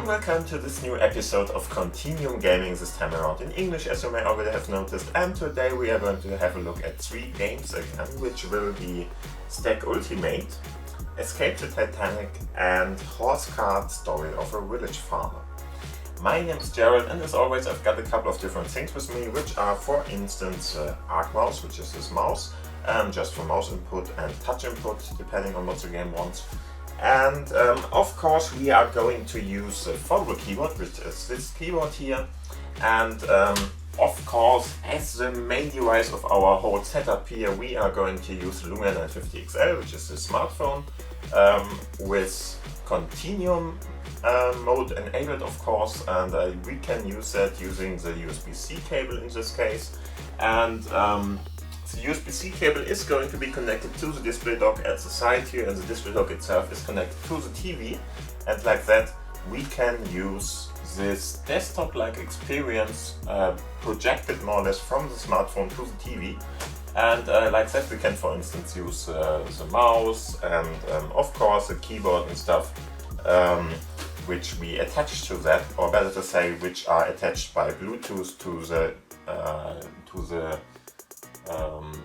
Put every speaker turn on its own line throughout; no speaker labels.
warm welcome to this new episode of Continuum Gaming, this time around in English, as you may already have noticed. And today we are going to have a look at 3 games again, which will be Stack Ultimate, Escape to Titanic, and Horse Card Story of a Village Farmer. My name is Gerald, and as always I've got a couple of different things with me, which are, for instance, Arc Mouse, which is this mouse, just for mouse input and touch input, depending on what the game wants. And of course we are going to use the Foldable keyboard, which is this keyboard here. And of course, as the main device of our whole setup here, we are going to use Lumia 950 XL, which is the smartphone, with Continuum mode enabled, of course, and we can use that using the USB-C cable in this case. And the USB-C cable is going to be connected to the display dock at the side here, and the display dock itself is connected to the TV, and like that we can use this desktop-like experience projected more or less from the smartphone to the TV. And like that we can, for instance, use the mouse and of course the keyboard and stuff, which we attach to that, or better to say, which are attached by Bluetooth to the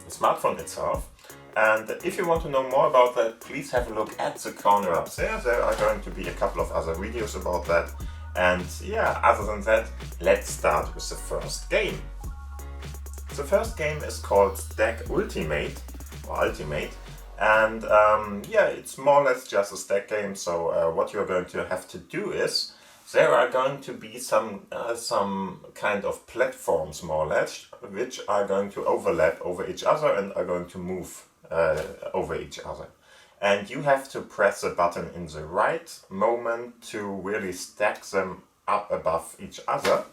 smartphone itself. And if you want to know more about that, please have a look at the corner up there. There are going to be a couple of other videos about that. And yeah, other than that, let's start with the first game. The first game is called Stack Ultimate, or Ultimate. And yeah, it's more or less just a stack game. So what you're going to have to do is, there are going to be some kind of platforms, more or less, which are going to overlap over each other and are going to move over each other. And you have to press the button in the right moment to really stack them up above each other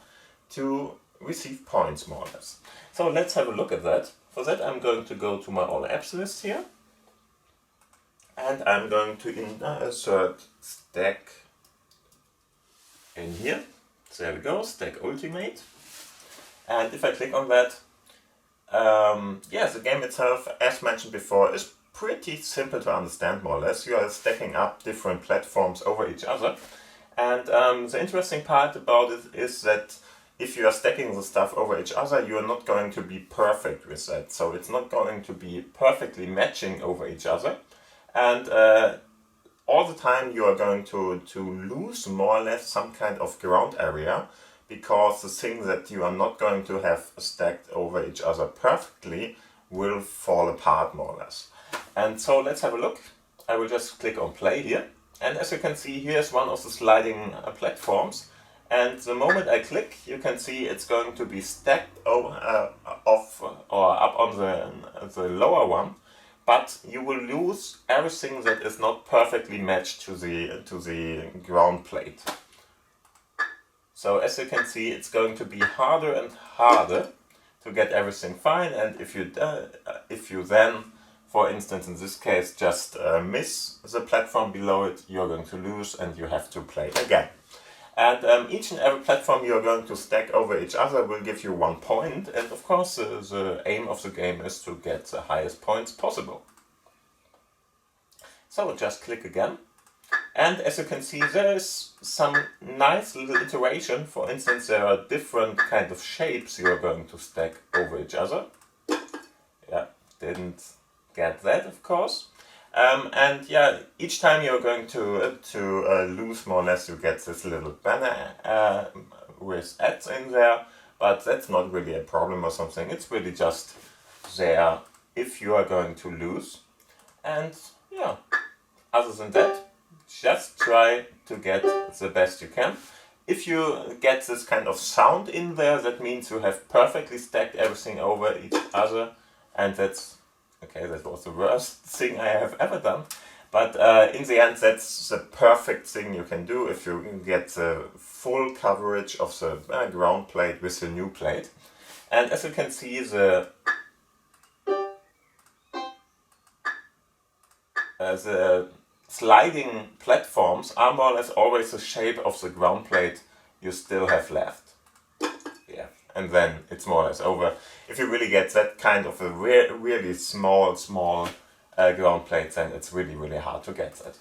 to receive points, more or less. So let's have a look at that. For that I'm going to go to my All Apps list here. And I'm going to insert Stack in here. So there we go, Stack Ultimate. And if I click on that, yeah, the game itself, as mentioned before, is pretty simple to understand, more or less. You are stacking up different platforms over each other. And the interesting part about it is that if you are stacking the stuff over each other, you are not going to be perfect with that. So it's not going to be perfectly matching over each other. And all the time you are going to lose more or less some kind of ground area, because the thing that you are not going to have stacked over each other perfectly will fall apart, more or less. And so let's have a look. I will just click on play here. And as you can see, here's one of the sliding platforms. And the moment I click, you can see it's going to be stacked off or up on the lower one. But you will lose everything that is not perfectly matched to the ground plate. So as you can see, it's going to be harder and harder to get everything fine. And if you then, for instance, in this case, just miss the platform below it, you're going to lose and you have to play again. And each and every platform you're going to stack over each other will give you 1 point. And of course, the aim of the game is to get the highest points possible. So just click again. And as you can see, there is some nice little iteration. For instance, there are different kind of shapes you are going to stack over each other. Yeah, didn't get that, of course. And yeah, each time you're going to lose, more or less, you get this little banner with ads in there, but that's not really a problem or something. It's really just there if you are going to lose. And yeah, other than that, just try to get the best you can. If you get this kind of sound in there, that means you have perfectly stacked everything over each other, and that's okay, that was the worst thing I have ever done. But in the end, that's the perfect thing you can do if you get the full coverage of the ground plate with the new plate. And as you can see, the sliding platforms are more or less always the shape of the ground plate you still have left. Yeah, and then it's more or less over. If you really get that kind of a really small ground plate, then it's really hard to get that.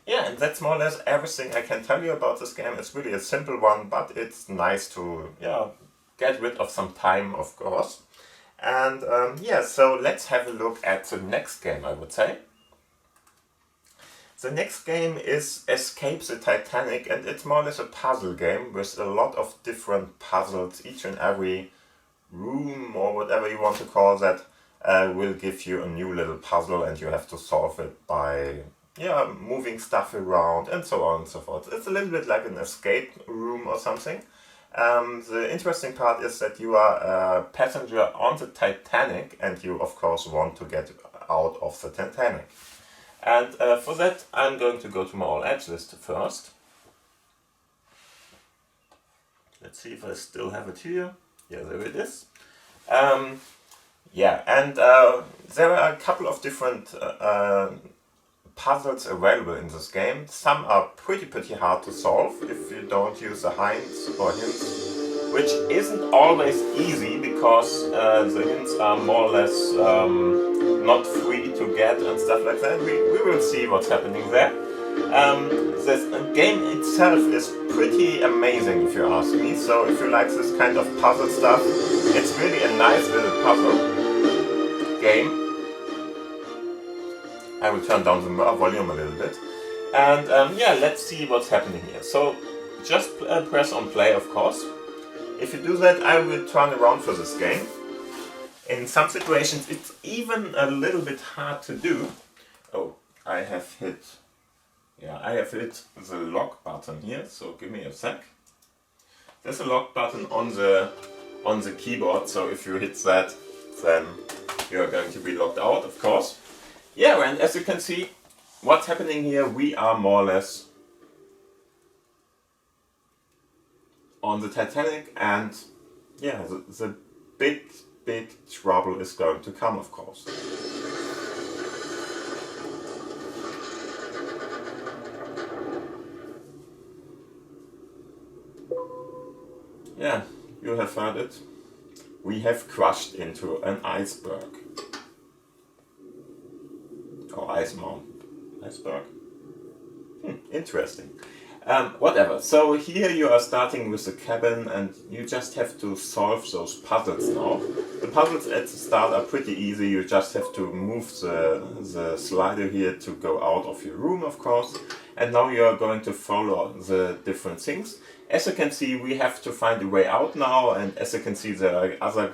Yeah, and that's more or less everything I can tell you about this game. It's really a simple one, but it's nice to get rid of some time, of course. And yeah, so let's have a look at the next game, I would say. The next game is Escape the Titanic, and it's more or less a puzzle game with a lot of different puzzles. Each and every room, or whatever you want to call that, will give you a new little puzzle, and you have to solve it by moving stuff around and so on and so forth. It's a little bit like an escape room or something. The interesting part is that you are a passenger on the Titanic, and you of course want to get out of the Titanic. And for that I'm going to go to my all apps list first. Let's see if I still have it here. Yeah, there it is. Yeah, and there are a couple of different puzzles available in this game. Some are pretty hard to solve if you don't use the hints, which isn't always easy because the hints are more or less not free to get and stuff like that. We will see what's happening there. The game itself is pretty amazing if you ask me, so if you like this kind of puzzle stuff, it's really a nice little puzzle game. I will turn down the volume a little bit. And yeah, let's see what's happening here. So just press on play, of course. If you do that, I will turn around for this game. In some situations it's even a little bit hard to do. Oh, I have hit the lock button here, so give me a sec. There's a lock button on the keyboard, so if you hit that, then you're going to be locked out, of course. Yeah, and as you can see, what's happening here, we are more or less on the Titanic, and yeah, the big trouble is going to come, of course. Yeah, you have heard it. We have crashed into an iceberg. Or ice mountain. Iceberg? Interesting. Whatever. So here you are starting with the cabin, and you just have to solve those puzzles now. The puzzles at the start are pretty easy. You just have to move the slider here to go out of your room, of course. And now you are going to follow the different things. As you can see, we have to find a way out now, and as you can see, there are other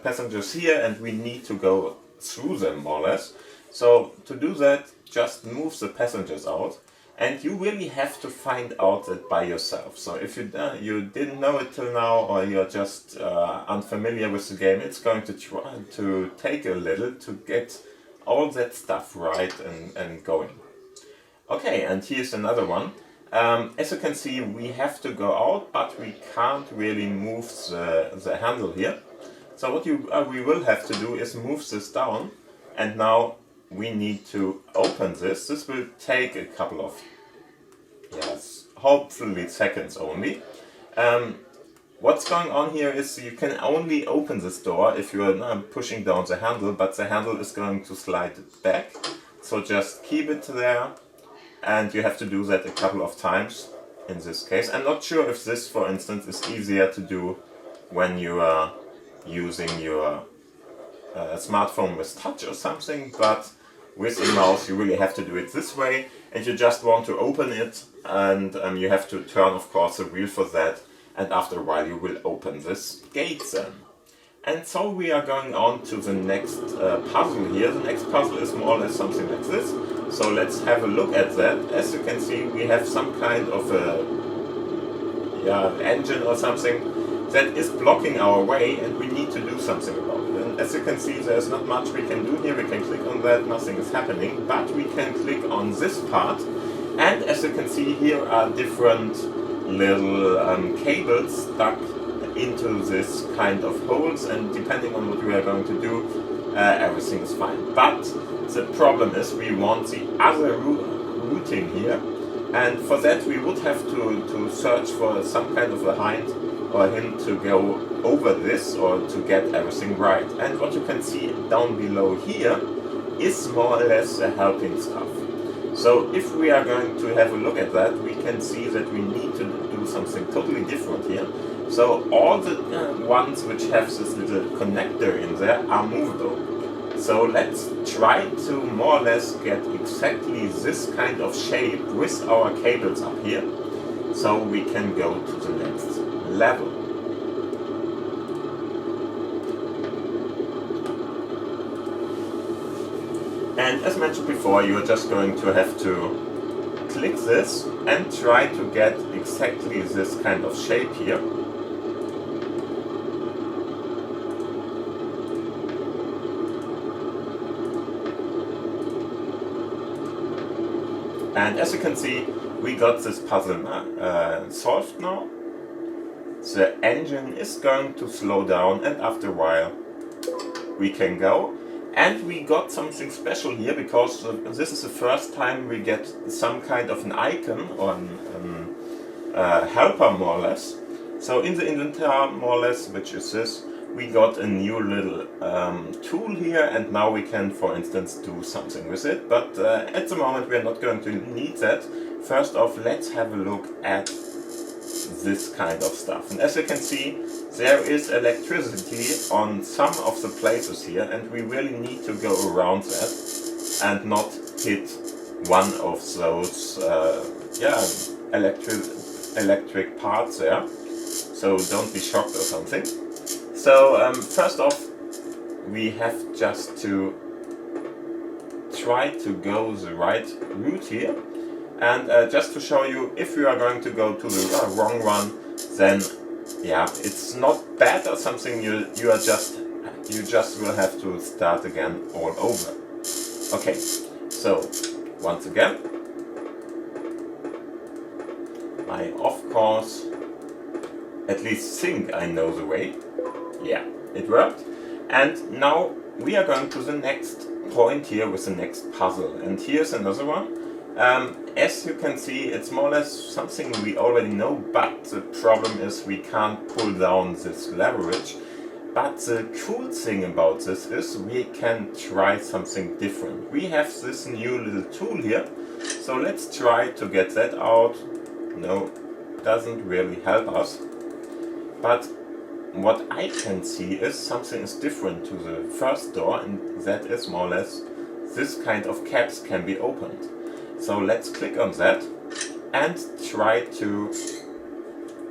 passengers here, and we need to go through them more or less. So to do that, just move the passengers out, and you really have to find out that by yourself. So if you didn't know it till now, or you're just unfamiliar with the game, it's going to try to take a little to get all that stuff right and going. Okay, and here's another one. As you can see, we have to go out, but we can't really move the handle here. So what we will have to do is move this down, and now we need to open this. This will take a couple of, hopefully seconds only. What's going on here is you can only open this door if you are pushing down the handle, but the handle is going to slide back. So just keep it there, and you have to do that a couple of times in this case. I'm not sure if this, for instance, is easier to do when you are using your smartphone with touch or something, but with a mouse you really have to do it this way, and you just want to open it, and you have to turn, of course, the wheel for that, and after a while you will open this gate then. And so we are going on to the next puzzle here. The next puzzle is more or less something like this. So let's have a look at that. As you can see, we have some kind of a engine or something that is blocking our way, and we need to do something about it. And as you can see, there's not much we can do here. We can click on that, nothing is happening, but we can click on this part, and as you can see, here are different little cables stuck into this kind of holes, and depending on what we are going to do, everything is fine. But the problem is we want the other routing here, and for that we would have to search for some kind of a hint to go over this, or to get everything right. And what you can see down below here is more or less the helping stuff. So if we are going to have a look at that, we can see that we need to do something totally different here. So all the ones which have this little connector in there are movable. So let's try to more or less get exactly this kind of shape with our cables up here, so we can go to the next level. And as mentioned before, you're just going to have to click this and try to get exactly this kind of shape here. And as you can see, we got this puzzle solved now. The engine is going to slow down, and after a while we can go. And we got something special here, because this is the first time we get some kind of an icon or a helper more or less. So in the inventory more or less, which is this, we got a new little tool here, and now we can, for instance, do something with it. But at the moment we are not going to need that. First off, let's have a look at this kind of stuff. And as you can see, there is electricity on some of the places here, and we really need to go around that and not hit one of those electric parts there. So don't be shocked or something. So first off, we have just to try to go the right route here. And just to show you, if you are going to go to the wrong one, then yeah, it's not bad or something. You just will have to start again all over. Okay, so once again, I of course at least think I know the way. Yeah, it worked. And now we are going to the next point here with the next puzzle. And here's another one. As you can see, it's more or less something we already know, but the problem is we can't pull down this leverage. But the cool thing about this is we can try something different. We have this new little tool here, so let's try to get that out. No, doesn't really help us. But what I can see is something is different to the first door, and that is more or less this kind of caps can be opened. So let's click on that and try to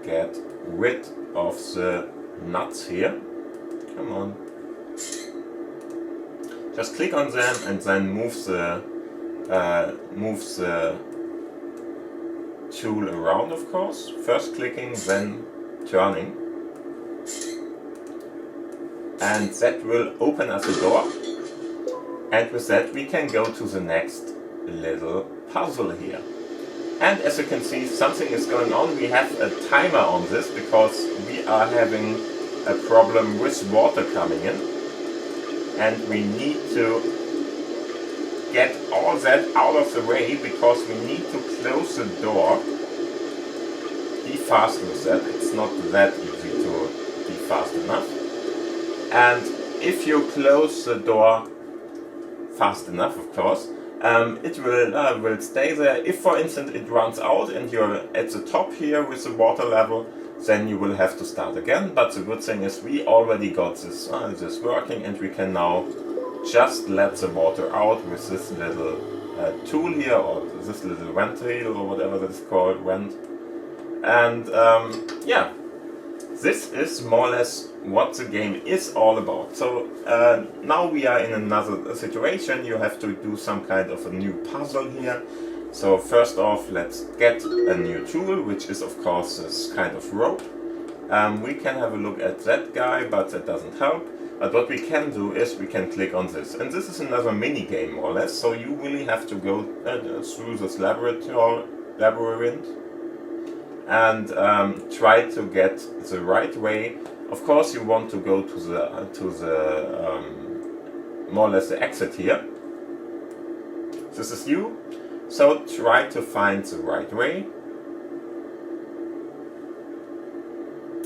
get rid of the nuts here. Come on. Just click on them and then move the tool around, of course. First clicking, then turning. And that will open us a door. And with that we can go to the next little puzzle here. And as you can see, something is going on. We have a timer on this because we are having a problem with water coming in, and we need to get all that out of the way because we need to close the door. Be fast with that, it's not that easy to be fast enough. And if you close the door fast enough, of course, it will stay there. If, for instance, it runs out and you're at the top here with the water level, then you will have to start again. But the good thing is we already got this working, and we can now just let the water out with this little tool here, or this little ventil, or whatever that is called, vent. And yeah, this is more or less what the game is all about. So now we are in another situation. You have to do some kind of a new puzzle here. So first off, let's get a new tool, which is of course this kind of rope. We can have a look at that guy, but that doesn't help. But what we can do is we can click on this. And this is another mini game more or less. So you really have to go through this labyrinth and try to get the right way. Of course you want to go to the more or less the exit here. This is you. So try to find the right way.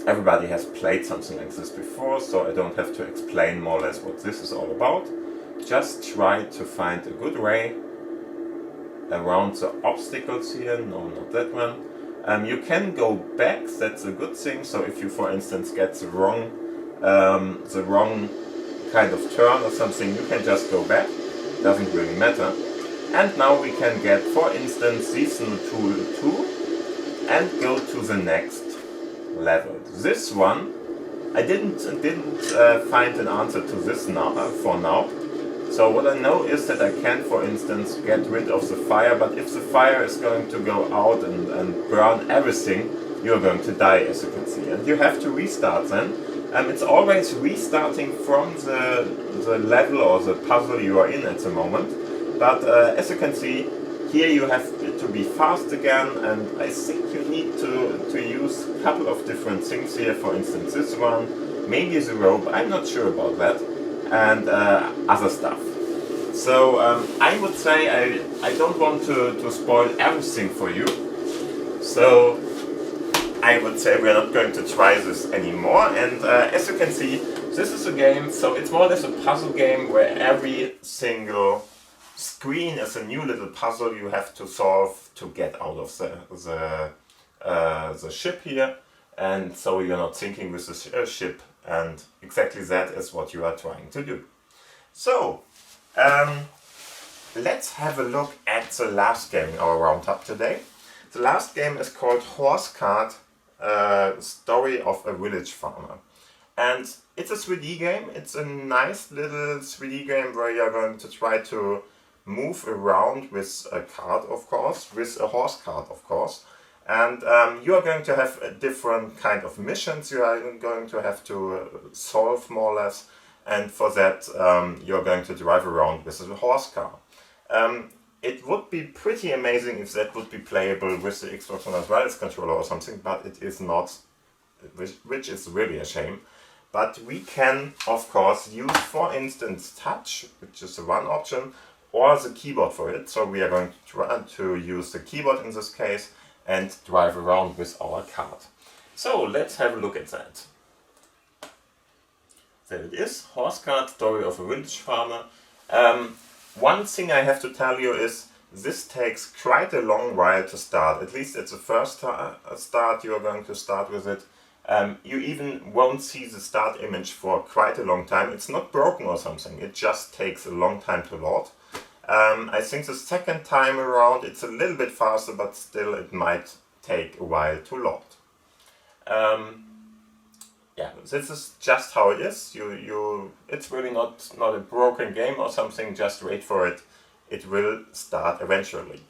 Everybody has played something like this before, so I don't have to explain more or less what this is all about. Just try to find a good way. around the obstacles here. No, not that one. You can go back, that's a good thing. So if you, for instance, get the wrong kind of turn or something, you can just go back. Doesn't really matter. And now we can get, for instance, this new tool 2 and go to the next level. This one, I didn't find an answer to this now for now. So what I know is that I can, for instance, get rid of the fire, but if the fire is going to go out and burn everything, you're going to die, as you can see. And you have to restart then. It's always restarting from the level or the puzzle you are in at the moment. But as you can see, here you have to be fast again, and I think you need to use a couple of different things here. For instance, this one, maybe the rope, I'm not sure about that, and other stuff. So I would say I don't want to spoil everything for you. So I would say we're not going to try this anymore. And as you can see, this is a game, so it's more or less a puzzle game where every single screen is a new little puzzle you have to solve to get out of the ship here. And so you're not sinking with the ship, and exactly that is what you are trying to do. So let's have a look at the last game in our roundup today. The last game is called Horse Cart, Story of a Village Farmer. And it's a 3D game. It's a nice little 3D game where you're going to try to move around with a cart, of course, with a horse cart, of course. And you are going to have a different kind of missions you are going to have to solve, more or less. And for that, you're going to drive around with a horse car. It would be pretty amazing if that would be playable with the Xbox One wireless controller or something, but it is not, which is really a shame. But we can, of course, use, for instance, touch, which is the one option, or the keyboard for it. So we are going to try to use the keyboard in this case and drive around with our cart. So let's have a look at that. There it is, Horse Cart, Story of a Village Farmer. One thing I have to tell you is this takes quite a long while to start. At least it's the first start you are going to start with it. You even won't see the start image for quite a long time. It's not broken or something, it just takes a long time to load. I think the second time around it's a little bit faster, but still it might take a while to load. Yeah, this is just how it is. It's really not a broken game or something, just wait for it. It will start eventually.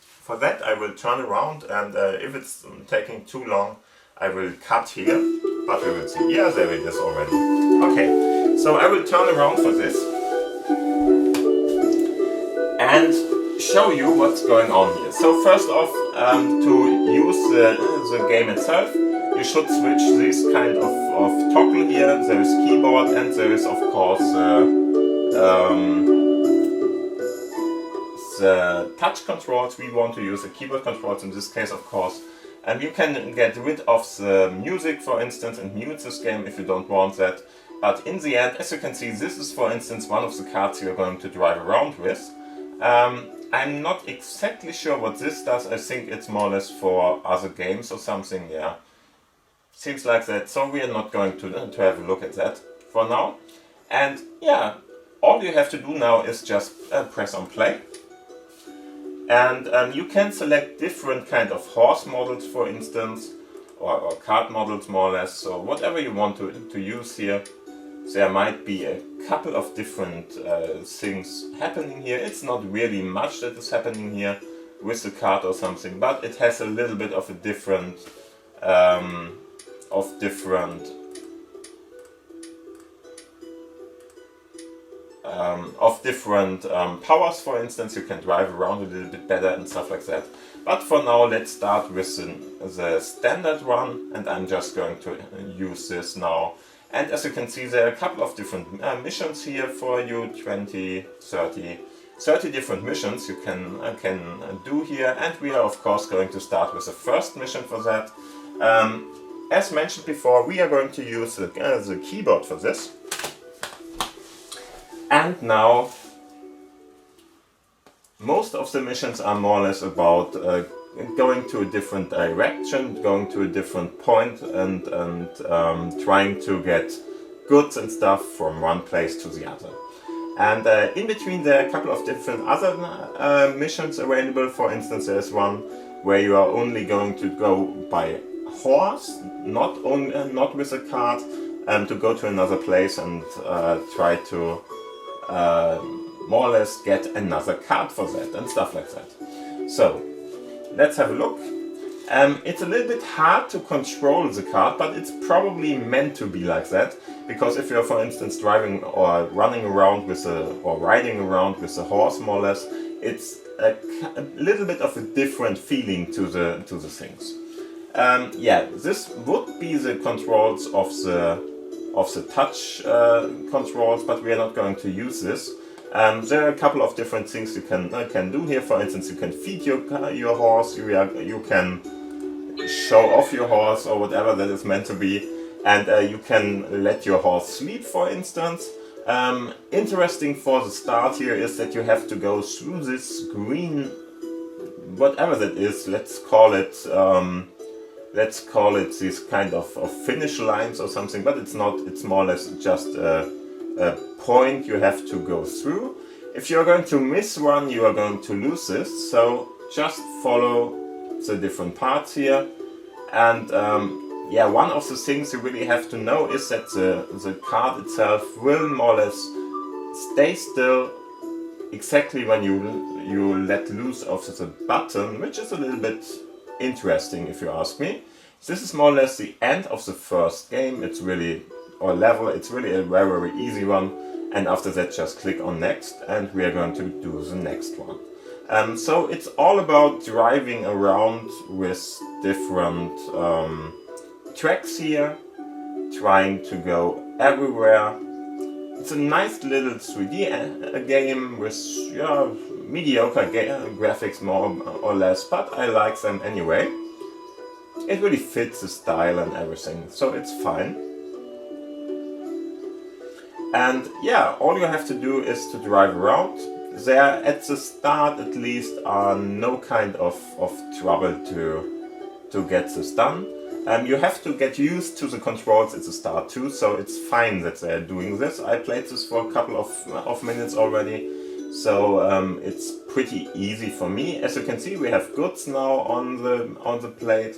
For that I will turn around, and if it's taking too long, I will cut here, but we will see. Yeah, there it is already. Okay, so I will turn around for this and show you what's going on here. So first off, to use the game itself, you should switch this kind of toggle here. There is keyboard, and there is of course the touch controls. We want to use the keyboard controls in this case, of course. And you can get rid of the music, for instance, and mute this game if you don't want that. But in the end, as you can see, this is, for instance, one of the carts you're going to drive around with. I'm not exactly sure what this does. I think it's more or less for other games or something, yeah. Seems like that, so we are not going to have a look at that for now. And yeah, all you have to do now is just press on play. And you can select different kind of horse models, for instance, or cart models, more or less. So whatever you want to use here. There might be a couple of different things happening here. It's not really much that is happening here with the cart or something, but it has a little bit of a different powers. For instance, you can drive around a little bit better and stuff like that. But for now, let's start with the standard one, and I'm just going to use this now. And as you can see, there are a couple of different missions here for you, 20, 30 different missions you can do here. And we are of course going to start with the first mission for that. As mentioned before, we are going to use the keyboard for this. And now most of the missions are more or less about going to a different direction, going to a different point, and trying to get goods and stuff from one place to the other. And in between there are a couple of different other missions available. For instance, there's one where you are only going to go by horse, not with a cart, to go to another place and try to more or less get another card for that and stuff like that. So let's have a look. It's a little bit hard to control the card, but it's probably meant to be like that, because if you're, for instance, driving or running around with or riding around with a horse, more or less, it's a little bit of a different feeling to the things. Yeah, this would be the controls of the touch controls, but we are not going to use this. There are a couple of different things you can do here. For instance, you can feed your horse, you can show off your horse or whatever that is meant to be, and you can let your horse sleep, for instance. Interesting for the start here is that you have to go through this green, whatever that is, let's call it these kind of finish lines or something, but it's not, it's more or less just a point you have to go through. If you're going to miss one, you are going to lose this, so just follow the different parts here. And yeah, one of the things you really have to know is that the card itself will more or less stay still exactly when you let loose of the button, which is a little bit interesting if you ask me. This is more or less the end of the first game. It's really, or level, it's really a very, very easy one. And after that, just click on next, and we are going to do the next one. So it's all about driving around with different tracks here, trying to go everywhere. It's a nice little 3D game with mediocre graphics more or less, but I like them anyway. It really fits the style and everything, so it's fine. And yeah, all you have to do is to drive around. There, at the start at least, are no kind of trouble to get this done. You have to get used to the controls at the start too, so it's fine that they're doing this. I played this for a couple of minutes already, so it's pretty easy for me. As you can see, we have goods now on the plate.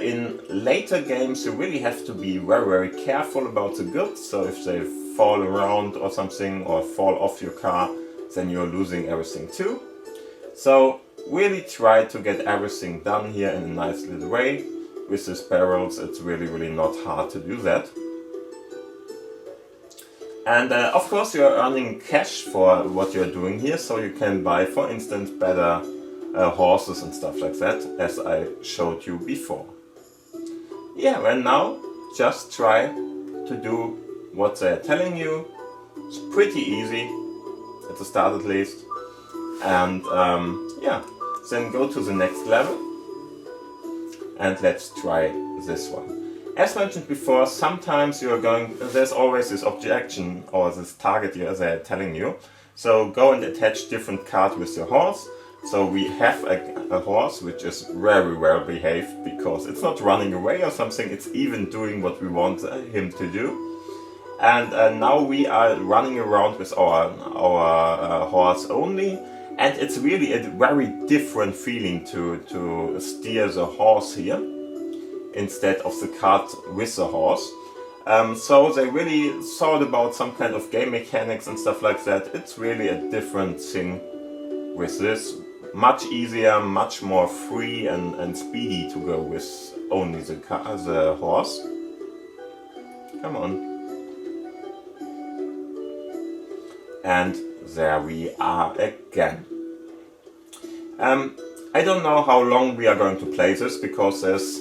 In later games, you really have to be very, very careful about the goods, so if they fall around or something, or fall off your car, then you're losing everything too. So really try to get everything done here in a nice little way. With these barrels, it's really, really not hard to do that. And of course you're earning cash for what you're doing here, so you can buy, for instance, better horses and stuff like that, as I showed you before. Yeah, and now just try to do what they're telling you. It's pretty easy, at the start at least. And yeah, then go to the next level. And let's try this one. As mentioned before, sometimes there's always this objection or this target here they're telling you. So go and attach different cards with your horse. So we have a horse which is very well behaved, because it's not running away or something, it's even doing what we want him to do. And now we are running around with our horse only. And it's really a very different feeling to steer the horse here instead of the cart with the horse. So they really thought about some kind of game mechanics and stuff like that. It's really a different thing with this. Much easier, much more free and speedy to go with only the horse. Come on. And there we are again. I don't know how long we are going to play this, because there's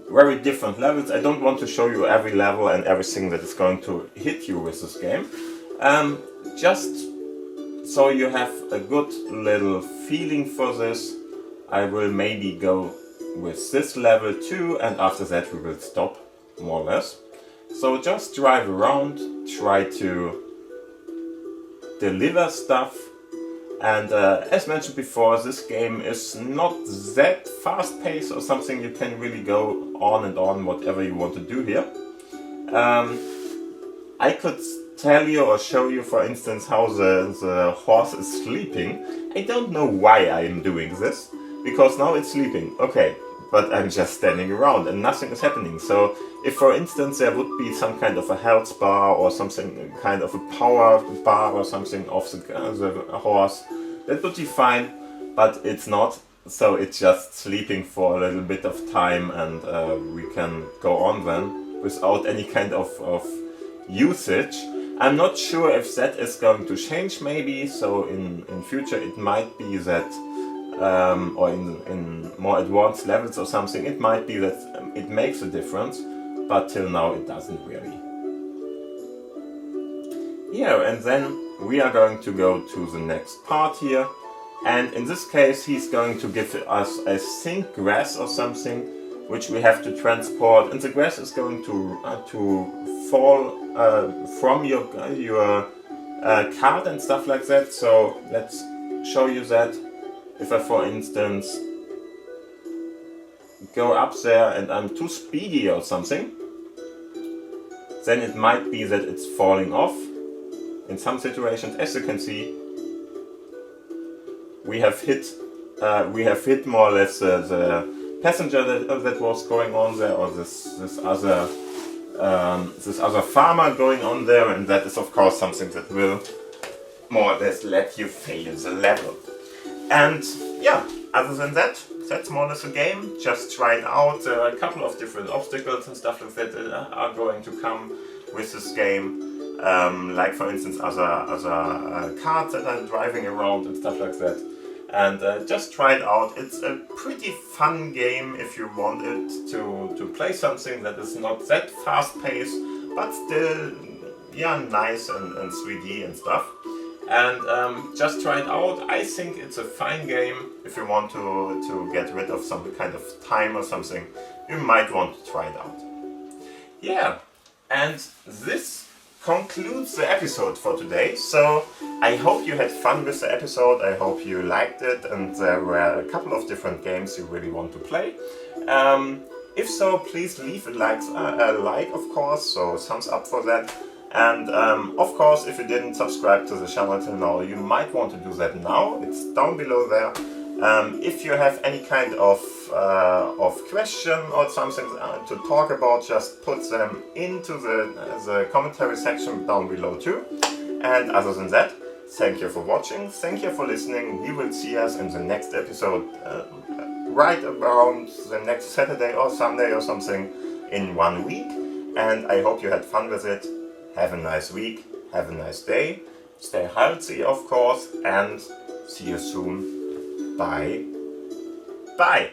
very different levels. I don't want to show you every level and everything that is going to hit you with this game. Just so you have a good little feeling for this, I will maybe go with this level too, and after that we will stop, more or less. So just drive around, try to deliver stuff, And as mentioned before, this game is not that fast paced or something. You can really go on and on whatever you want to do here. I could tell you or show you, for instance, how the horse is sleeping. I don't know why I am doing this, because now it's sleeping. Okay, but I'm just standing around and nothing is happening. So if, for instance, there would be some kind of a health bar or something, kind of a power bar or something of the horse, that would be fine, but it's not. So it's just sleeping for a little bit of time, and we can go on then without any kind of usage. I'm not sure if that is going to change maybe, so in future it might be that, or in more advanced levels or something, it might be that it makes a difference, but till now it doesn't really. Yeah, and then we are going to go to the next part here, and in this case he's going to give us, I think, grass or something, which we have to transport, and the grass is going to fall from your cart and stuff like that. So let's show you that. If I, for instance, go up there and I'm too speedy or something, then it might be that it's falling off. In some situations, as you can see, we have hit more or less the passenger that was going on there, or this other farmer going on there, and that is of course something that will more or less let you fail the level. And yeah, other than that, that's more or less a game. Just try it out. There are a couple of different obstacles and stuff like that are going to come with this game. Like for instance other cars that are driving around and stuff like that. And just try it out. It's a pretty fun game if you want it to play something that is not that fast paced, but still, yeah, nice and 3D and stuff. And just try it out. I think it's a fine game. If you want to get rid of some kind of time or something, you might want to try it out. Yeah, and this concludes the episode for today. So I hope you had fun with the episode. I hope you liked it, and there were a couple of different games you really want to play. If so, please leave a like, of course, so thumbs up for that. And of course, if you didn't subscribe to the channel till now, you might want to do that now. It's down below there. If you have any kind of question or something to talk about, just put them into the commentary section down below too. And other than that, thank you for watching, thank you for listening. We will see us in the next episode right around the next Saturday or Sunday or something in 1 week. And I hope you had fun with it. Have a nice week, have a nice day, stay healthy of course, and see you soon. Bye. Bye.